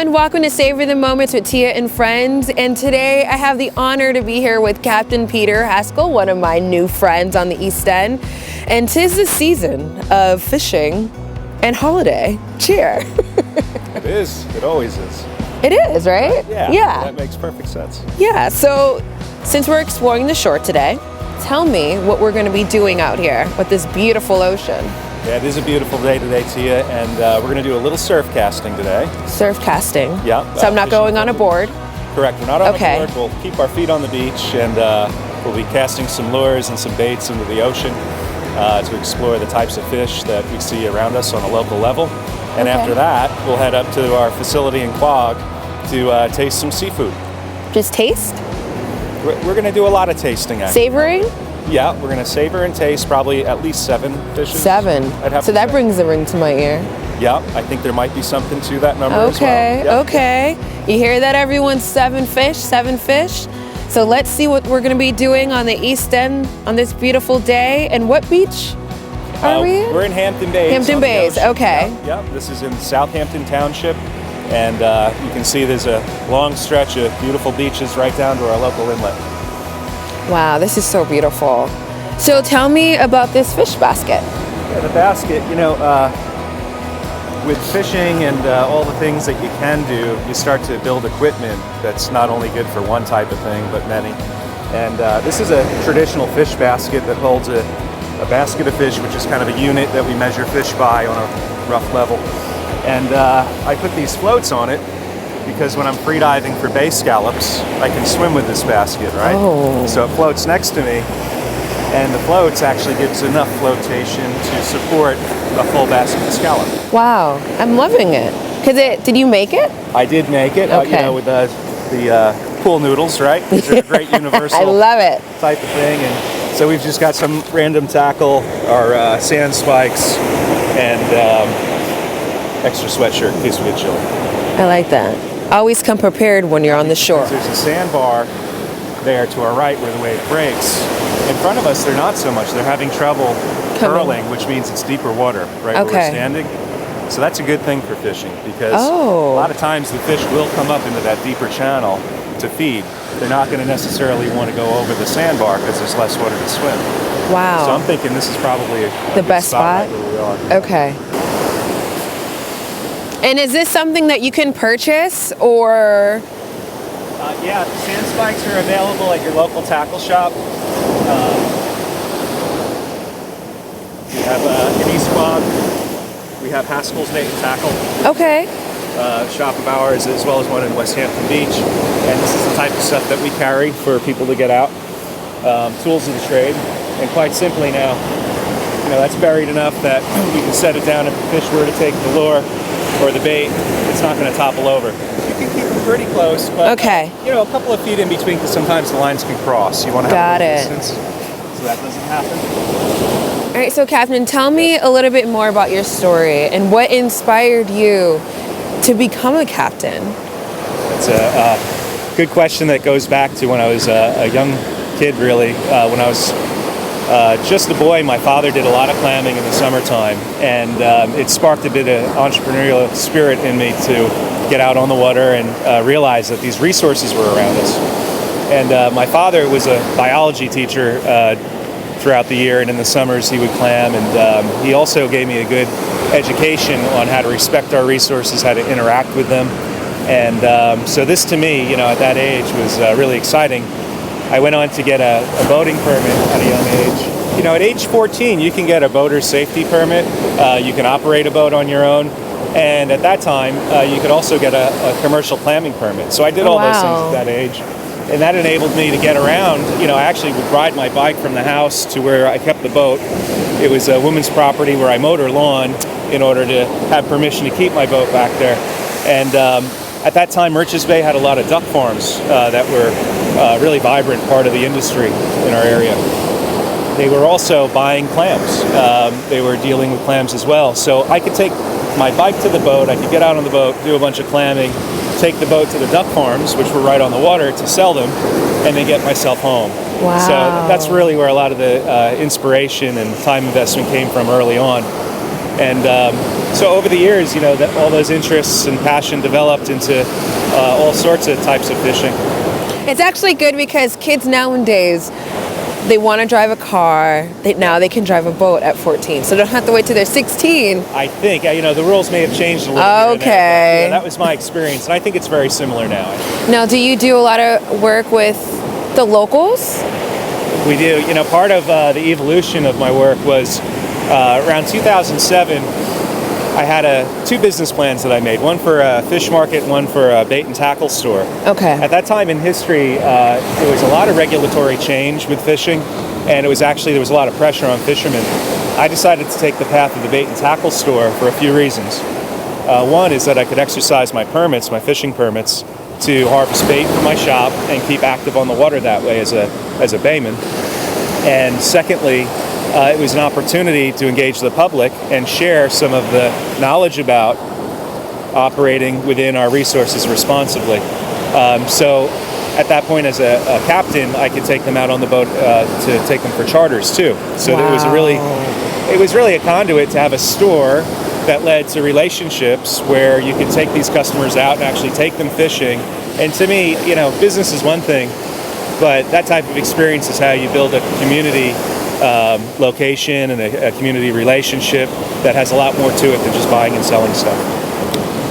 everyone, welcome to Savor the Moments with Tia and Friends. And today I have the honor to be here with Captain Peter Haskell, one of my new friends on the East End. And 'tis the season of fishing and holiday cheer. It is. It always is. It is, right? Yeah. That makes perfect sense. Yeah, so since we're exploring the shore today, tell me what we're going to be doing out here with this beautiful ocean. Yeah, it is a beautiful day today, Tia, and we're going to do a little surf casting today. Surf casting? Yeah. So I'm not going on a board? Correct. We're not on a board. We'll keep our feet on the beach, and we'll be casting some lures and some baits into the ocean to explore the types of fish that we see around us on a local level. And after that, we'll head up to our facility in Quogue to taste some seafood. Just taste? We're going to do a lot of tasting, actually. Savoring? Yeah, we're going to savor and taste probably at least 7 fishes. 7. So that brings a ring to my ear. Yeah, I think there might be something to that number as well. Yep. Okay. You hear that, everyone? 7 fish, 7 fish. So let's see what we're going to be doing on the East End on this beautiful day. And what beach are we in? We're in Hampton Bays. Hampton Bays, okay. Yep, this is in Southampton Township. And you can see there's a long stretch of beautiful beaches right down to our local inlet. Wow, this is so beautiful. So tell me about this fish basket. Yeah, the basket, with fishing and all the things that you can do, you start to build equipment that's not only good for one type of thing, but many. And this is a traditional fish basket that holds a basket of fish, which is kind of a unit that we measure fish by on a rough level. And I put these floats on it because when I'm free diving for bay scallops, I can swim with this basket, right? Oh. So it floats next to me, and the floats actually gives enough flotation to support a full basket of scallop. Wow, I'm loving it. Did you make it? I did make it, with the pool noodles, right? These are a great universal I love it. type of thing. And so we've just got some random tackle, our sand spikes, and extra sweatshirt in case we get chilly. I like that. Always come prepared when you're on the shore. There's a sandbar there to our right where the wave breaks. In front of us, they're not so much. They're having trouble curling, which means it's deeper water right where we're standing. So that's a good thing for fishing because a lot of times the fish will come up into that deeper channel to feed. They're not going to necessarily want to go over the sandbar because there's less water to swim. Wow. So I'm thinking this is probably the best spot right where we are. Okay. And is this something that you can purchase or? Yeah, sand spikes are available at your local tackle shop. We have in East Quogue, we have Haskell's Bait and Tackle. Okay. Shop of ours, as well as one in West Hampton Beach. And this is the type of stuff that we carry for people to get out. Tools of the trade. And quite simply now, that's buried enough that you can set it down if the fish were to take the lure or the bait, it's not going to topple over. You can keep them pretty close, but a couple of feet in between because sometimes the lines can cross. You want to have a distance so that doesn't happen. All right, so Captain, tell me a little bit more about your story and what inspired you to become a captain. That's a good question that goes back to when I was a young kid, really. When I was just a boy, my father did a lot of clamming in the summertime, and it sparked a bit of entrepreneurial spirit in me to get out on the water and realize that these resources were around us. And my father was a biology teacher throughout the year, and in the summers he would clam, and he also gave me a good education on how to respect our resources, how to interact with them. And so this to me, at that age was really exciting. I went on to get a boating permit at a young age. At age 14, you can get a boater's safety permit. You can operate a boat on your own. And at that time, you could also get a commercial clamming permit. So I did all those things at that age. And that enabled me to get around. I actually would ride my bike from the house to where I kept the boat. It was a woman's property where I mowed her lawn in order to have permission to keep my boat back there. And at that time, Merchants Bay had a lot of duck farms that were a really vibrant part of the industry in our area. They were also buying clams. They were dealing with clams as well. So I could take my bike to the boat, I could get out on the boat, do a bunch of clamming, take the boat to the duck farms, which were right on the water, to sell them, and then get myself home. Wow. So that's really where a lot of the inspiration and time investment came from early on. And so over the years, all those interests and passion developed into all sorts of types of fishing. It's actually good because kids nowadays, they want to drive a car. Now they can drive a boat at 14, so they don't have to wait till they're 16. I think, the rules may have changed a little bit. Okay. That was my experience, and I think it's very similar now. Now, do you do a lot of work with the locals? We do. Part of the evolution of my work was around 2007, I had two business plans that I made, one for a fish market, one for a bait and tackle store. Okay. At that time in history, there was a lot of regulatory change with fishing, and there was a lot of pressure on fishermen. I decided to take the path of the bait and tackle store for a few reasons. One is that I could exercise my fishing permits, to harvest bait for my shop and keep active on the water that way as a bayman. And secondly, it was an opportunity to engage the public and share some of the knowledge about operating within our resources responsibly. So at that point, as a captain, I could take them out on the boat to take them for charters too. So wow. It was really a conduit to have a store that led to relationships where you could take these customers out and actually take them fishing. And to me, business is one thing, but that type of experience is how you build a community location and a community relationship that has a lot more to it than just buying and selling stuff.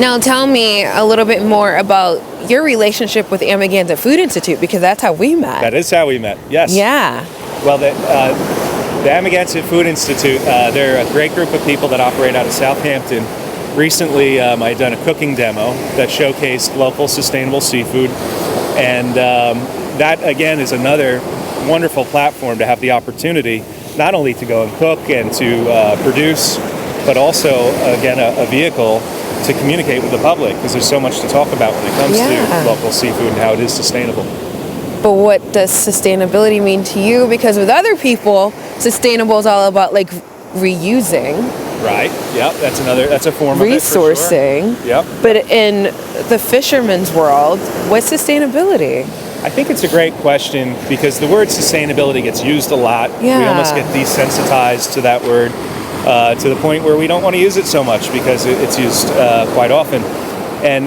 Now tell me a little bit more about your relationship with Amagansett Food Institute, because that's how we met. That is how we met, yes. Yeah. Well, the Amagansett Food Institute, they're a great group of people that operate out of Southampton. Recently, I had done a cooking demo that showcased local sustainable seafood, and that, again, is another wonderful platform to have the opportunity not only to go and cook and to produce, but also, again, a vehicle to communicate with the public, because there's so much to talk about when it comes to local seafood and how it is sustainable. But what does sustainability mean to you? Because with other people, sustainable is all about reusing. Right. Yep. That's a form resourcing. Of it, for sure. Yep. But in the fisherman's world, what's sustainability? I think it's a great question, because the word sustainability gets used a lot. Yeah. We almost get desensitized to that word to the point where we don't want to use it so much because it's used quite often. And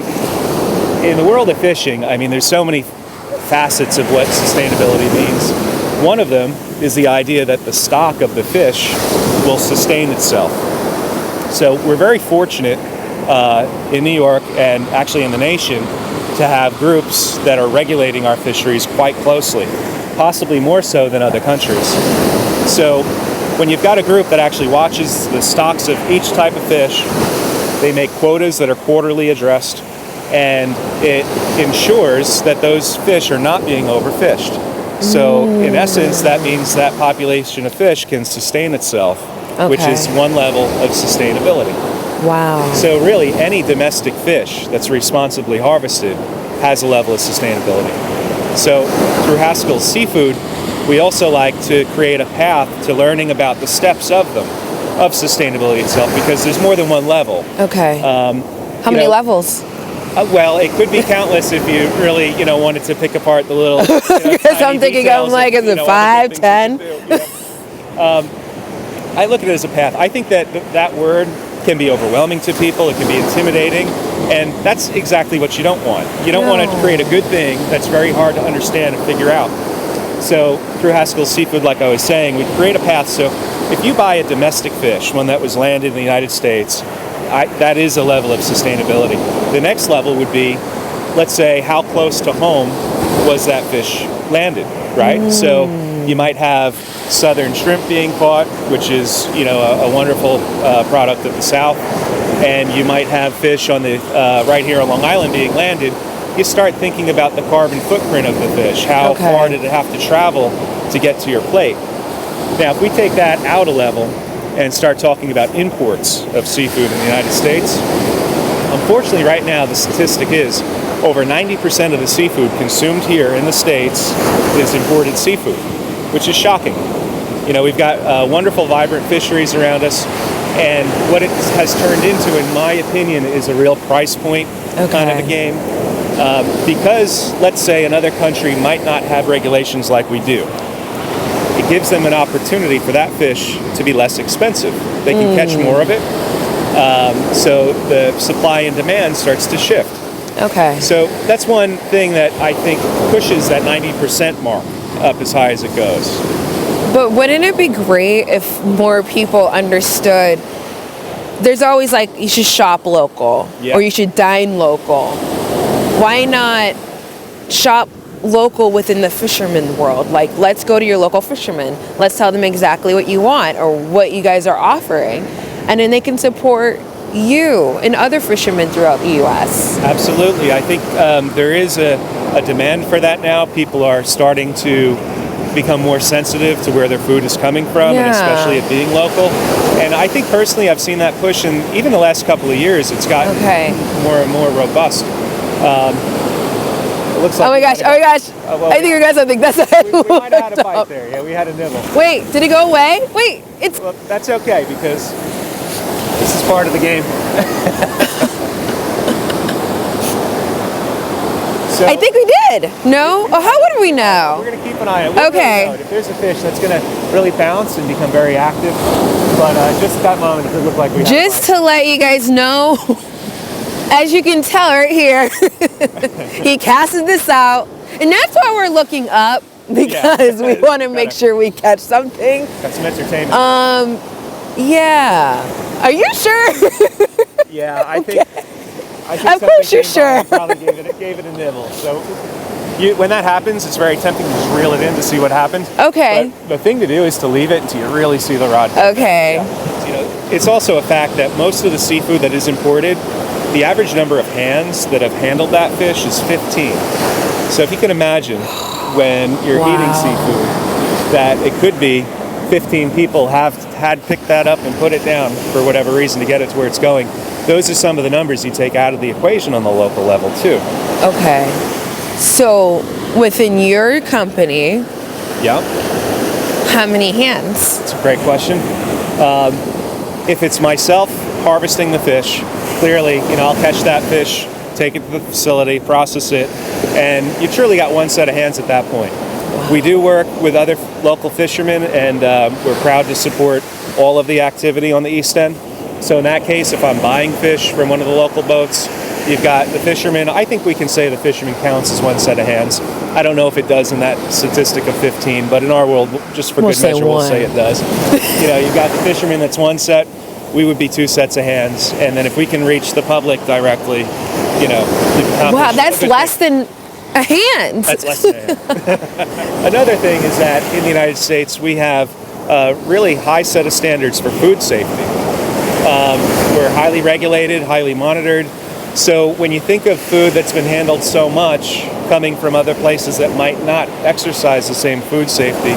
in the world of fishing, there's so many facets of what sustainability means. One of them is the idea that the stock of the fish will sustain itself. So we're very fortunate in New York and actually in the nation to have groups that are regulating our fisheries quite closely, possibly more so than other countries. So when you've got a group that actually watches the stocks of each type of fish, they make quotas that are quarterly addressed, and it ensures that those fish are not being overfished. So in essence, that means that population of fish can sustain itself, which is one level of sustainability. Wow. So really, any domestic fish that's responsibly harvested has a level of sustainability. So through Haskell Seafood, we also like to create a path to learning about the steps of sustainability itself, because there's more than one level. Okay. How many levels? Well, it could be countless if you really, wanted to pick apart the little. Because I'm thinking, is it 5, 10? I look at it as a path. I think that word can be overwhelming to people. It can be intimidating, and that's exactly what you don't want. You don't want to create a good thing that's very hard to understand and figure out. So through Haskell Seafood, like I was saying, we create a path. So if you buy a domestic fish, one that was landed in the United States, that is a level of sustainability. The next level would be, let's say, how close to home was that fish landed, right? So you might have southern shrimp being caught, which is, a wonderful product of the South, and you might have fish on the right here on Long Island being landed. You start thinking about the carbon footprint of the fish. How far did it have to travel to get to your plate? Now, if we take that out a level and start talking about imports of seafood in the United States, unfortunately right now the statistic is over 90% of the seafood consumed here in the States is imported seafood, which is shocking. We've got wonderful, vibrant fisheries around us, and what it has turned into, in my opinion, is a real price point kind of a game. Because, let's say, another country might not have regulations like we do. It it gives them an opportunity for that fish to be less expensive. They can catch more of it, so the supply and demand starts to shift. Okay. So that's one thing that I think pushes that 90% mark up as high as it goes. But wouldn't it be great if more people understood there's always like, you should shop local or you should dine local. Why not shop local within the fisherman world? Like, let's go to your local fisherman. Let's tell them exactly what you want or what you guys are offering. And then they can support you and other fishermen throughout the U.S. Absolutely. I think there is a demand for that now. People are starting to become more sensitive to where their food is coming from, and especially it being local. And I think personally I've seen that push, and even the last couple of years it's gotten more and more robust. It looks like oh my gosh, well, I think you got something. That's we might have had a bite there. Yeah, we had a nibble. Wait, did it go away? Wait, it's... Well, that's okay, because this is part of the game. So, I think we did. No? Oh, how would we know? We're going to keep an eye on it. We'll okay. If there's a fish that's going to really bounce and become very active, but just at that moment, it could look like we just to let you guys know, as you can tell right here, he casted this out, and that's why we're looking up, because we want to make sure we catch something. Got some entertainment. Yeah. Are you sure? Yeah, I think of course you're sure. Probably gave it a nibble. So when that happens, it's very tempting to just reel it in to see what happened. Okay. But the thing to do is to leave it until you really see the rod. Okay. Yeah. You know, it's also a fact that most of the seafood that is imported, the average number of hands that have handled that fish is 15. So if you can imagine when you're eating seafood, that it could be 15 people had picked that up and put it down for whatever reason to get it to where it's going. Those are some of the numbers you take out of the equation on the local level too. Okay. So within your company, how many hands? It's a great question. If it's myself harvesting the fish, clearly, I'll catch that fish, take it to the facility, process it, and you've truly got one set of hands at that point. Wow. We do work with other local fishermen, and we're proud to support all of the activity on the East End. So in that case, if I'm buying fish from one of the local boats, you've got the fisherman. I think we can say the fisherman counts as one set of hands. I don't know if it does in that statistic of 15, but in our world, just for good measure, we'll say it does. You've got the fisherman that's one set. We would be two sets of hands. And then if we can reach the public directly, wow, that's less than a hand. That's less than a hand. Another thing is that in the United States, we have a really high set of standards for food safety. We're highly regulated, highly monitored. So when you think of food that's been handled so much coming from other places that might not exercise the same food safety,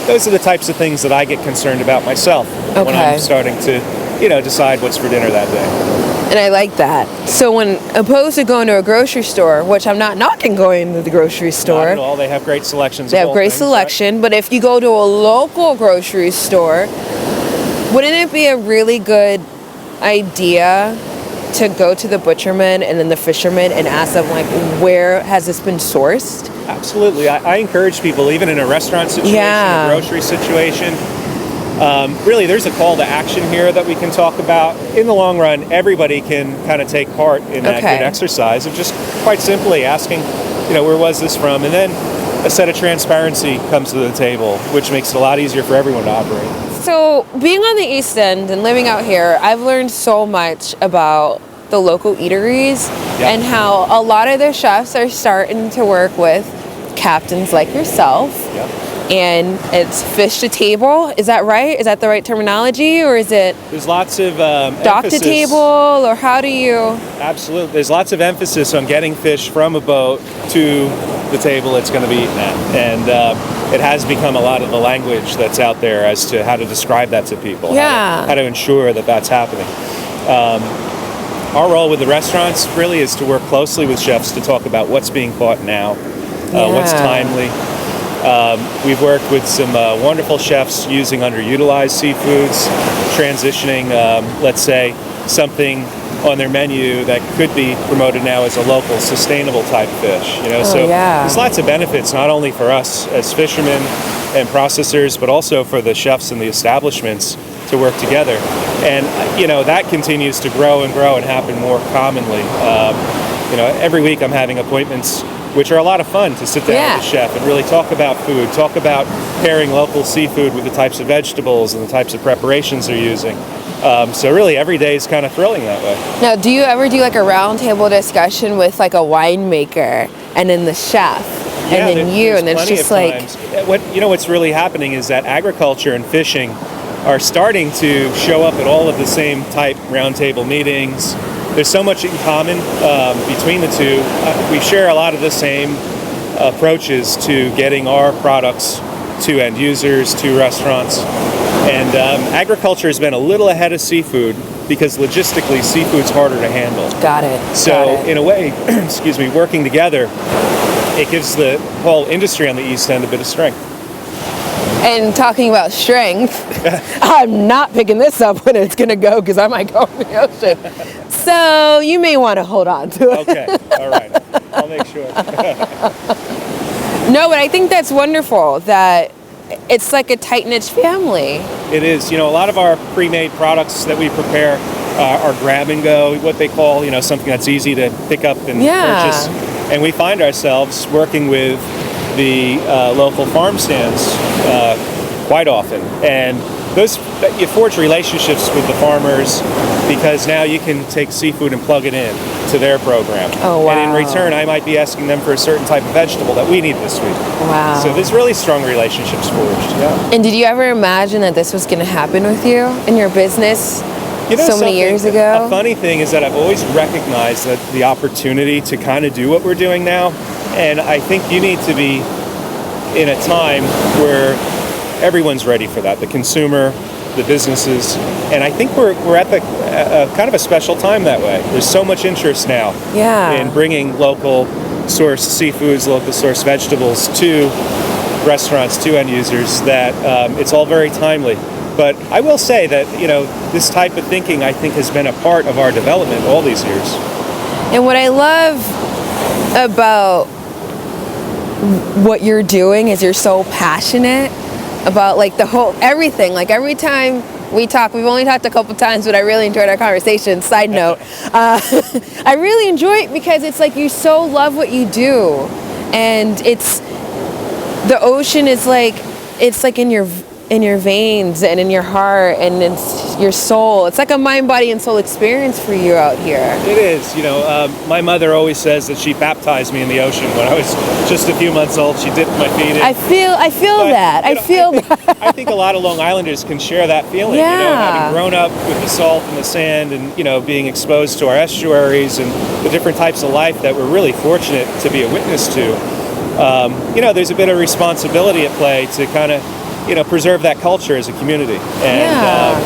those are the types of things that I get concerned about myself when I'm starting to, decide what's for dinner that day. And I like that. So when opposed to going to a grocery store, which I'm not knocking going to the grocery store. Not at all. They have great selections. They have great selection, but if you go to a local grocery store, wouldn't it be a really good idea to go to the butcherman and then the fisherman and ask them, like, where has this been sourced? Absolutely. I encourage people, even in a restaurant situation, a grocery situation, really there's a call to action here that we can talk about. In the long run, everybody can kind of take part in that good exercise of just quite simply asking, where was this from? And then a set of transparency comes to the table, which makes it a lot easier for everyone to operate. So being on the East End and living out here, I've learned so much about the local eateries and how a lot of their chefs are starting to work with captains like yourself. And it's fish to table. Is that right? Is that the right terminology, or is it? There's lots of dock to table, or how do you? Absolutely. There's lots of emphasis on getting fish from a boat to the table it's going to be eaten at, and it has become a lot of the language that's out there as to how to describe that to people. How to ensure that that's happening. Our role with the restaurants really is to work closely with chefs to talk about what's being caught now, what's timely. We've worked with some wonderful chefs using underutilized seafoods, transitioning, let's say, something on their menu that could be promoted now as a local, sustainable type fish. There's lots of benefits, not only for us as fishermen and processors, but also for the chefs and the establishments to work together. And that continues to grow and happen more commonly. Every week I'm having appointments which are a lot of fun to sit down with the chef and really talk about food, talk about pairing local seafood with the types of vegetables and the types of preparations they're using. So really every day is kind of thrilling that way. Now, do you ever do like a roundtable discussion with like a winemaker and then the chef and then you, and it's just like... What's really happening is that agriculture and fishing are starting to show up at all of the same type roundtable meetings. There's so much in common between the two. We share a lot of the same approaches to getting our products to end users, to restaurants. And agriculture has been a little ahead of seafood because logistically seafood's harder to handle. Got it. So in a way, working together, it gives the whole industry on the East End a bit of strength. And talking about strength, I'm not picking this up when it's going to go because I might go in the ocean. So you may want to hold on to it. Okay, all right. I'll make sure. No, but I think that's wonderful that it's like a tight-knit family. It is. A lot of our pre-made products that we prepare are grab and go, what they call, something that's easy to pick up and purchase. And we find ourselves working with the local farm stands quite often. And you forge relationships with the farmers because now you can take seafood and plug it in to their program. Oh, wow. And in return, I might be asking them for a certain type of vegetable that we need this week. Wow. So there's really strong relationships forged. Yeah. And did you ever imagine that this was going to happen with you in your business so many years ago? A funny thing is that I've always recognized that the opportunity to kind of do what we're doing now, and I think you need to be in a time where everyone's ready for that, the consumer, the businesses, and I think we're at the kind of a special time that way. There's so much interest now in bringing local source seafoods, local source vegetables to restaurants, to end users, that it's all very timely. But I will say that, this type of thinking, I think, has been a part of our development all these years. And what I love about what you're doing is you're so passionate about like the whole everything. Like every time we talk, we've only talked a couple times, but I really enjoyed our conversation. Side note, I really enjoy it because it's like you so love what you do, and it's the ocean is like it's like in your veins and in your heart and it's your soul. It's like a mind, body, and soul experience for you out here. It is. My mother always says that she baptized me in the ocean when I was just a few months old. She dipped my feet in. I feel that. I think a lot of Long Islanders can share that feeling. Having grown up with the salt and the sand and, being exposed to our estuaries and the different types of life that we're really fortunate to be a witness to. There's a bit of responsibility at play to kind of preserve that culture as a community. And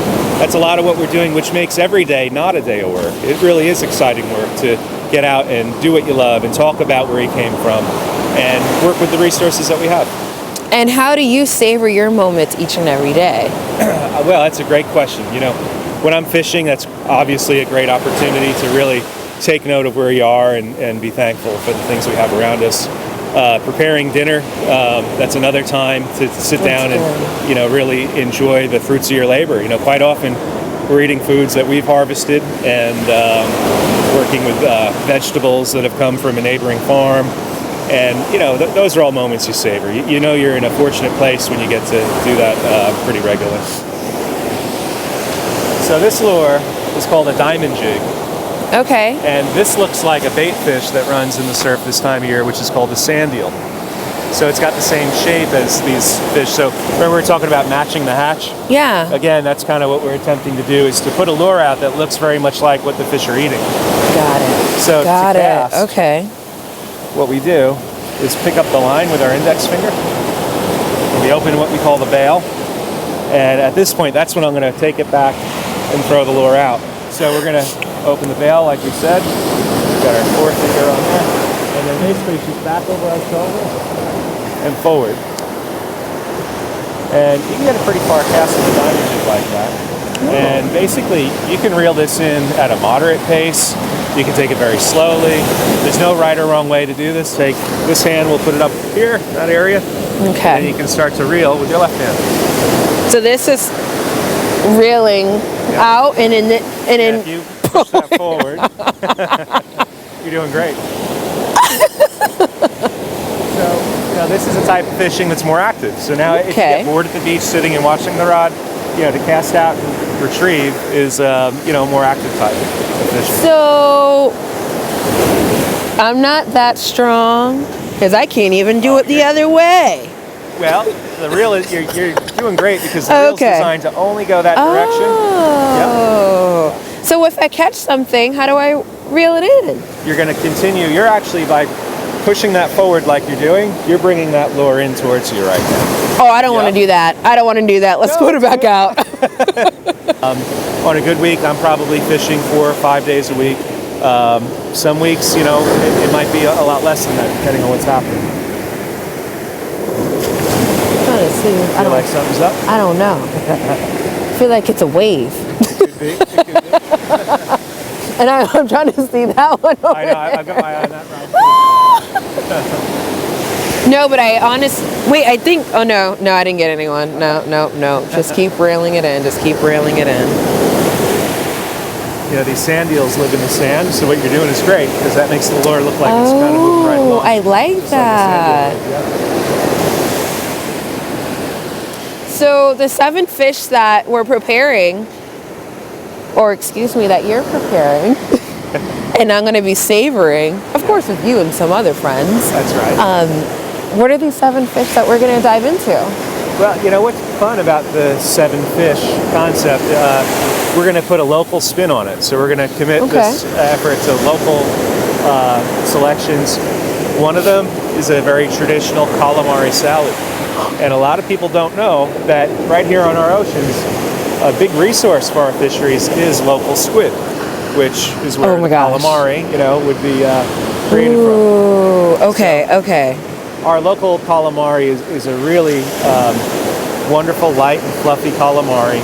that's a lot of what we're doing, which makes every day not a day of work. It really is exciting work to get out and do what you love and talk about where you came from and work with the resources that we have. And how do you savor your moments each and every day? Well, that's a great question. When I'm fishing, that's obviously a great opportunity to really take note of where you are and be thankful for the things we have around us. Preparing dinner, that's another time to sit down and really enjoy the fruits of your labor. Quite often we're eating foods that we've harvested and working with vegetables that have come from a neighboring farm, and those are all moments you savor. You're in a fortunate place when you get to do that pretty regularly. So this lure is called a diamond jig. Okay. And this looks like a bait fish that runs in the surf this time of year, which is called the sand eel. So it's got the same shape as these fish. So remember we were talking about matching the hatch? Yeah. Again, that's kind of what we're attempting to do, is to put a lure out that looks very much like what the fish are eating. Got it. So Got to it. cast, okay. What we do is pick up the line with our index finger. We open what we call the bail. And at this point, that's when I'm going to take it back and throw the lure out. So we're going to open the bail, like we said. We've got our forefinger on there. And then basically she's back over our shoulder and forward. And you can get a pretty far cast of the diamond jig like that. And basically, you can reel this in at a moderate pace. You can take it very slowly. There's no right or wrong way to do this. Take this hand, we'll put it up here, that area. Okay. And you can start to reel with your left hand. So this is reeling out and in If you push that forward, you're doing great. So, this is a type of fishing that's more active. So now if you get bored at the beach sitting and watching the rod, to cast out and retrieve is, a more active type of fishing. So I'm not that strong because I can't even do it the other way. Well, the reel is, you're doing great because the reel's designed to only go that direction. Oh. Yep. So if I catch something, how do I reel it in? You're going to continue. You're actually, by pushing that forward like you're doing, you're bringing that lure in towards you right now. Oh, I don't want to do that. I don't want to do that. Let's put it back out. On a good week, I'm probably fishing 4 or 5 days a week. Some weeks, it might be a lot less than that, depending on what's happening. I feel like something's up? I don't know. I feel like it's a wave. It could be. And I'm trying to see that one over I know, I've got my eye on that rod. No, but I think, oh no, I didn't get anyone. No. Just keep reeling it in. Just keep reeling it in. These sand eels live in the sand, so what you're doing is great because that makes the lure look like it's kind of moving right along. I like that. So the 7 fish that we're preparing, or excuse me, that you're preparing, and I'm going to be savoring, of course with you and some other friends. That's right. What are these 7 fish that we're going to dive into? Well, what's fun about the 7 fish concept, we're going to put a local spin on it. So we're going to commit this effort to local selections. One of them is a very traditional calamari salad. And a lot of people don't know that right here on our oceans, a big resource for our fisheries is local squid, which is where the calamari, would be created from. Okay. Our local calamari is a really wonderful, light and fluffy calamari.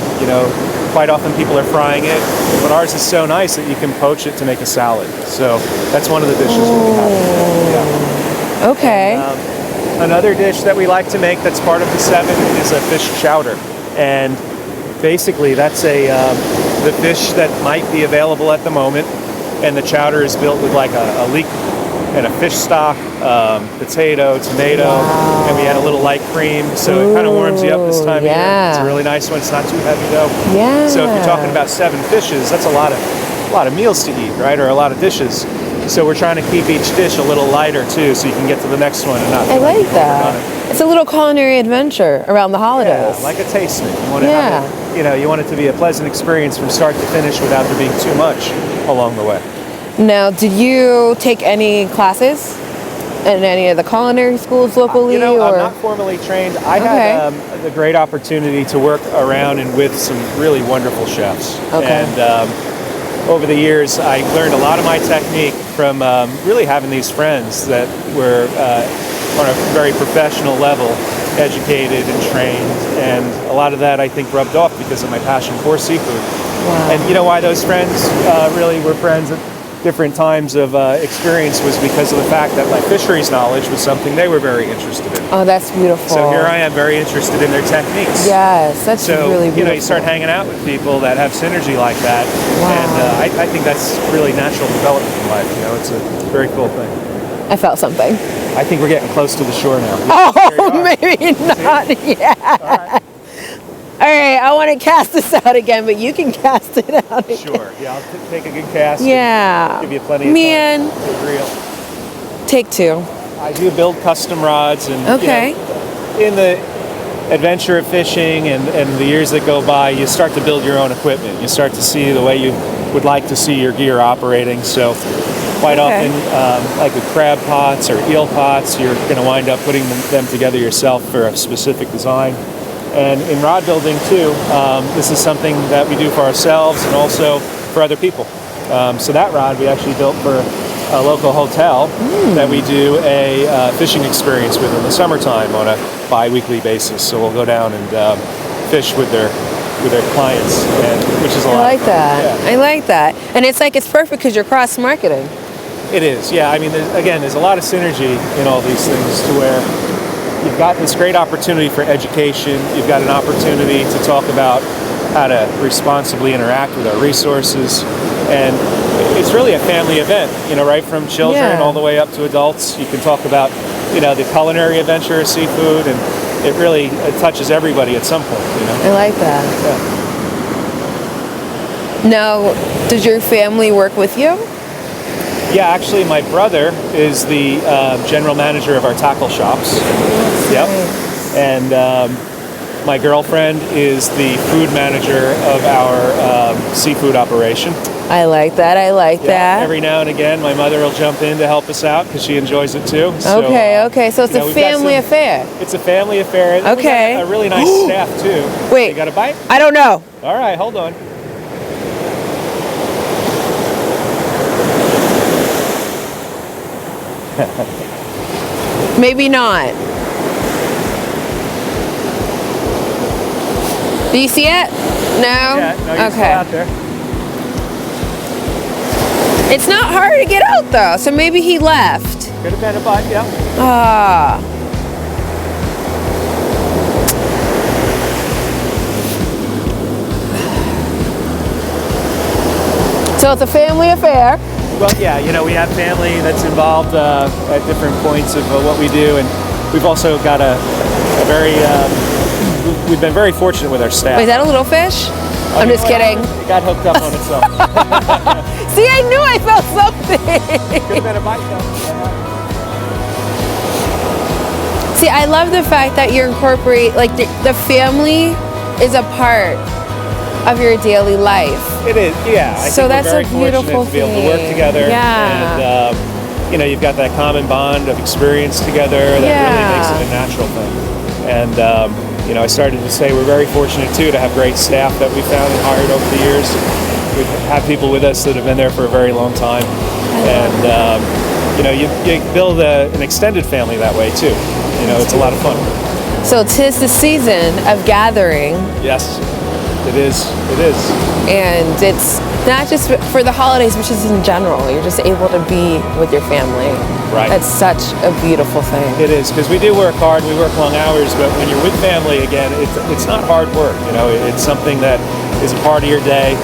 Quite often people are frying it, but ours is so nice that you can poach it to make a salad. So that's one of the dishes we'll be having. Yeah. Okay. And, another dish that we like to make that's part of the 7 is a fish chowder. And basically that's the fish that might be available at the moment. And the chowder is built with like a leek and a fish stock, potato, tomato, and we add a little light cream, so it kind of warms you up this time of year. It's a really nice one. It's not too heavy though. Yeah. So if you're talking about 7 fishes, that's a lot of meals to eat, right? Or a lot of dishes. So we're trying to keep each dish a little lighter too, so you can get to the next one and not. I like that. It's a little culinary adventure around the holidays. Yeah, like a tasting. You want to have it, you want it to be a pleasant experience from start to finish without there being too much along the way. Now, did you take any classes in any of the culinary schools locally? I'm not formally trained. I had the great opportunity to work around and with some really wonderful chefs. Okay. And over the years, I learned a lot of my technique from really having these friends that were on a very professional level, educated and trained. And a lot of that, I think, rubbed off because of my passion for seafood. Wow. And why those friends really were friends at different times of experience was because of the fact that my fisheries knowledge was something they were very interested in. Oh, that's beautiful. So here I am, very interested in their techniques. Yes, that's really beautiful. You start hanging out with people that have synergy like that, and I think that's really natural development in life. It's a very cool thing. I felt something. I think we're getting close to the shore now. Oh, maybe not yet. All right, I want to cast this out again, but you can cast it out again. Sure. Yeah, I'll take a good cast. Yeah. Give you plenty of time to reel. Take 2. I do build custom rods, and in the adventure of fishing and the years that go by, you start to build your own equipment. You start to see the way you would like to see your gear operating. So quite often, like with crab pots or eel pots, you're going to wind up putting them together yourself for a specific design. And in rod building too, this is something that we do for ourselves and also for other people. So that rod we actually built for a local hotel that we do a fishing experience with in the summertime on a bi-weekly basis. So we'll go down and fish with their with their clients, and which is a lot. I like of fun. that. Yeah. I like that. And it's like it's perfect because you're cross-marketing. It is, yeah. I mean, there's a lot of synergy in all these things to where you've got this great opportunity for education. You've got an opportunity to talk about how to responsibly interact with our resources, and it's really a family event. Right from children all the way up to adults. You can talk about, the culinary adventure of seafood, and it really touches everybody at some point. I like that. Yeah. Now, does your family work with you? Yeah, actually, my brother is the general manager of our tackle shops. Yep. And my girlfriend is the food manager of our seafood operation. I like that. I like that. Every now and again, my mother will jump in to help us out because she enjoys it too. So, Okay. So it's a family affair. It's a family affair. And Okay. we got a really nice staff too. Wait. You got a bite? I don't know. All right, hold on. Maybe not. Do you see it? No? Yeah, no, you're still out there. It's not hard to get out though, so maybe he left. Could have been a bite, yeah. Ah. So it's a family affair. Well, yeah, we have family that's involved at different points of what we do, and we've also got a very, we've been very fortunate with our staff. Wait, is that a little fish? I'm just kidding. It got hooked up on itself. See, I knew I felt something. Could have been a bite though. See, I love the fact that you incorporate, like the family is a part of your daily life. It is, yeah. I So think that's we're a very beautiful fortunate to be able to work thing. together. Yeah. And you've got that common bond of experience together that really makes it a natural thing. And I started to say we're very fortunate too to have great staff that we found and hired over the years. We've had people with us that have been there for a very long time, and you build an extended family that way too. It's a lot of fun. So 'tis the season of gathering. Yes, it is. It is. And it's not just for the holidays, but just in general. You're just able to be with your family. Right. That's such a beautiful thing. It is, because we do work hard, we work long hours, but when you're with family, again, it's not hard work. It's something that is a part of your day.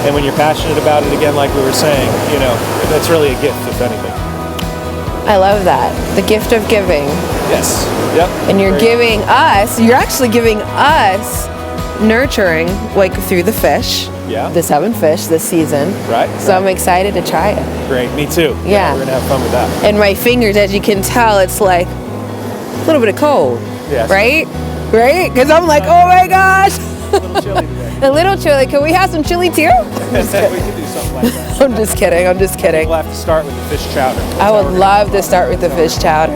And when you're passionate about it, again, like we were saying, that's really a gift, if anything. I love that. The gift of giving. Yes. Yep. And you're actually giving us nurturing, like through the fish. Yeah. The 7 fish this season. Right. So I'm excited to try it. Great. Me too. Yeah. We're going to have fun with that. And my fingers, as you can tell, it's like a little bit of cold. Yes. Right? Because I'm like, oh my gosh. A little chilly today. A little chilly. Can we have some chili too? We can do something like that. I'm just kidding. We'll have to start with the fish chowder. I would love to start with the fish chowder.